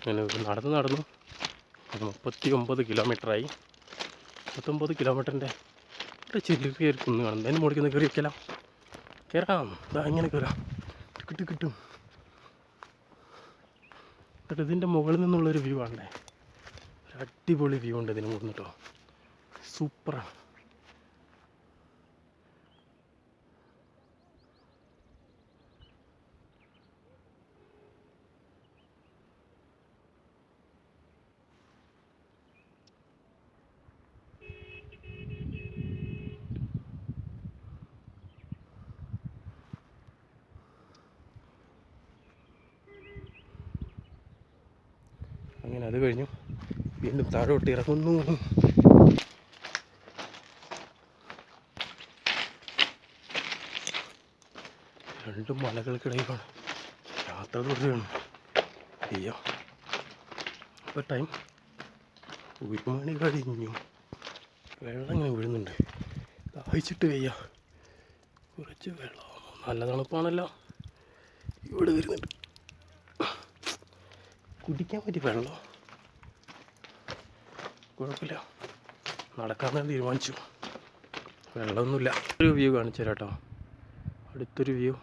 അങ്ങനെ നടന്നു 39 കിലോമീറ്ററായി. 39 കിലോമീറ്ററിൻ്റെ ചെറിയൊരു കുന്ന് കാണും. അതിന് മുകളിൽ കയറി വയ്ക്കലാം. കയറാം, ഇതാ ഇങ്ങനെ കയറാം, കിട്ടും. എന്നിട്ട് ഇതിൻ്റെ മുകളിൽ നിന്നുള്ളൊരു വ്യൂ ആണേ, ഒരു അടിപൊളി വ്യൂ ഉണ്ട് ഇതിന് മുകളിൽ കേട്ടോ, സൂപ്പറാണ്. അങ്ങനെ അത് കഴിഞ്ഞു വീണ്ടും താഴോട്ട് ഇറങ്ങുന്നു. രണ്ടും മലകൾക്കിടയിലാണ് യാത്ര തുടരുകയാണ്. അയ്യോ, ഇപ്പോൾ ടൈം 1 മണി കഴിഞ്ഞു. വെള്ളം ഇങ്ങനെ വീഴുന്നുണ്ട്, ദാഹിച്ചിട്ട് വയ്യ. കുറച്ച് വെള്ളം, നല്ല തണുപ്പാണല്ലോ ഇവിടെ വരുന്നുണ്ട്. കുടിക്കാൻ പറ്റിയ വെള്ളം കുഴപ്പമില്ല, നടക്കാമെന്ന് തീരുമാനിച്ചു. വെള്ളമൊന്നുമില്ല. ഒരു വ്യൂ കാണിച്ചു തരാം കേട്ടോ, അടുത്തൊരു വ്യൂ.